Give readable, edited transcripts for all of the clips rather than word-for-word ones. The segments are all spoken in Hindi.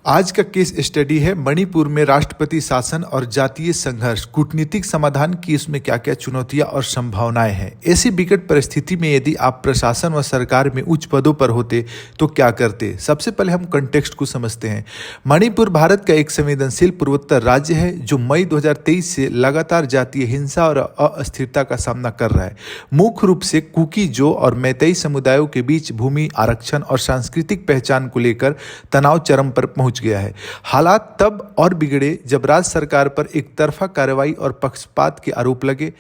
आज का केस स्टडी है मणिपुर में राष्ट्रपति शासन और जातीय संघर्ष, कूटनीतिक समाधान की इसमें क्या क्या चुनौतियां और संभावनाएं हैं। ऐसी विकट परिस्थिति में यदि आप प्रशासन व सरकार में उच्च पदों पर होते तो क्या करते। सबसे पहले हम कंटेक्स्ट को समझते हैं। मणिपुर भारत का एक संवेदनशील पूर्वोत्तर राज्य है जो मई 2023 से लगातार जातीय हिंसा और अस्थिरता का सामना कर रहा है। मुख्य रूप से कुकी, जो और मैतेई समुदायों के बीच भूमि आरक्षण और सांस्कृतिक पहचान को लेकर तनाव चरम पर पहुंच गया है। हालात तब और बिगड़े जब राज्य सरकार पर एक तरफा कार्रवाई और पक्षपात के आरोप लगे।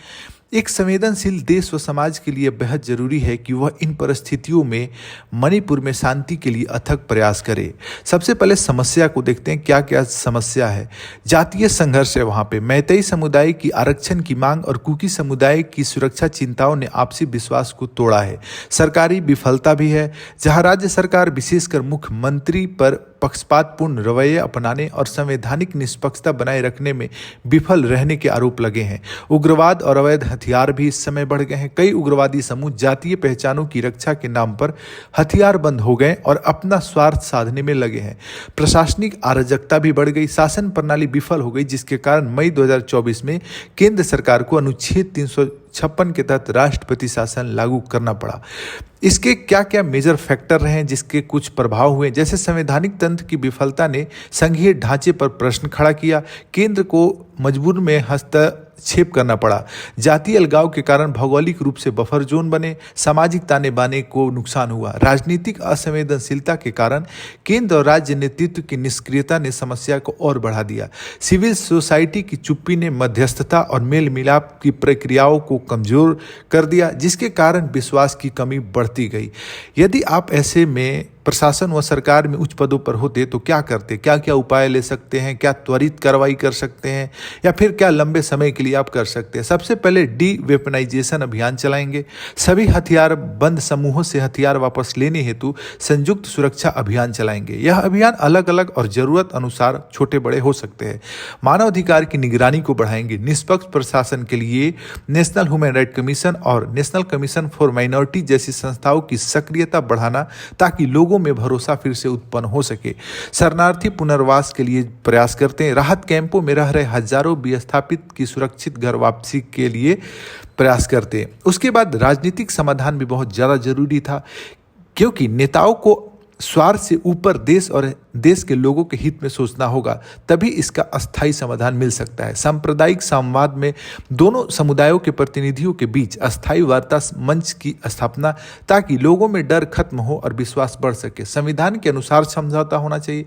एक संवेदनशील देश व समाज के लिए बेहद जरूरी है कि वह इन परिस्थितियों में मणिपुर में शांति के लिए अथक प्रयास करे। सबसे पहले समस्या को देखते हैं, क्या क्या समस्या है। जातीय संघर्ष है। वहाँ पे मैतेई समुदाय की आरक्षण की मांग और कुकी समुदाय की सुरक्षा चिंताओं ने आपसी विश्वास को तोड़ा है। सरकारी विफलता भी है, जहाँ राज्य सरकार विशेषकर मुख्यमंत्री पर पक्षपातपूर्ण रवैये अपनाने और संवैधानिक निष्पक्षता बनाए रखने में विफल रहने के आरोप लगे हैं। उग्रवाद और अवैध हथियार भी इस समय बढ़ गए हैं। कई उग्रवादी समूह जातीय पहचानों की रक्षा के नाम पर हथियार बंद हो गए और अपना स्वार्थ साधने में लगे हैं। प्रशासनिक अराजकता भी बढ़ गई। शासन प्रणाली विफल हो गई, जिसके कारण मई 2024 में केंद्र सरकार को अनुच्छेद 356 के तहत राष्ट्रपति शासन लागू करना पड़ा। इसके क्या क्या मेजर फैक्टर रहे हैं जिसके कुछ प्रभाव हुए, जैसे संवैधानिक तंत्र की विफलता ने संघीय ढांचे पर प्रश्न खड़ा किया। केंद्र को मजबूर में हस्तक्षेप करना पड़ा। जातीय अलगाव के कारण भौगोलिक रूप से बफर जोन बने। सामाजिक ताने बाने को नुकसान हुआ। राजनीतिक असंवेदनशीलता के कारण केंद्र और राज्य नेतृत्व की निष्क्रियता ने समस्या को और बढ़ा दिया। सिविल सोसाइटी की चुप्पी ने मध्यस्थता और मेल मिलाप की प्रक्रियाओं को कमजोर कर दिया, जिसके कारण विश्वास की कमी बढ़ती गई। यदि आप ऐसे में प्रशासन व सरकार में उच्च पदों पर होते तो क्या करते, क्या क्या उपाय ले सकते हैं, क्या त्वरित कार्रवाई कर सकते हैं या फिर क्या लंबे समय के लिए आप कर सकते हैं। सबसे पहले डी वेपनाइजेशन अभियान चलाएंगे। सभी हथियार बंद समूहों से हथियार वापस लेने हेतु संयुक्त सुरक्षा अभियान चलाएंगे। यह अभियान अलग अलग और जरूरत अनुसार छोटे बड़े हो सकते हैं। मानवाधिकार की निगरानी को बढ़ाएंगे। निष्पक्ष प्रशासन के लिए नेशनल ह्यूमन राइट कमीशन और नेशनल कमीशन फॉर माइनॉरिटी जैसी संस्थाओं की सक्रियता बढ़ाना, ताकि लोगों में भरोसा फिर से उत्पन्न हो सके। शरणार्थी पुनर्वास के लिए प्रयास करते हैं। राहत कैंपों में रह रहे हजारों विस्थापित की सुरक्षित घर वापसी के लिए प्रयास करते हैं। उसके बाद राजनीतिक समाधान भी बहुत ज़्यादा जरूरी था, क्योंकि नेताओं को स्वार्थ से ऊपर देश और देश के लोगों के हित में सोचना होगा, तभी इसका अस्थायी समाधान मिल सकता है। सांप्रदायिक संवाद में दोनों समुदायों के प्रतिनिधियों के बीच अस्थायी वार्ता मंच की स्थापना, ताकि लोगों में डर खत्म हो और विश्वास बढ़ सके। संविधान के अनुसार समझौता होना चाहिए।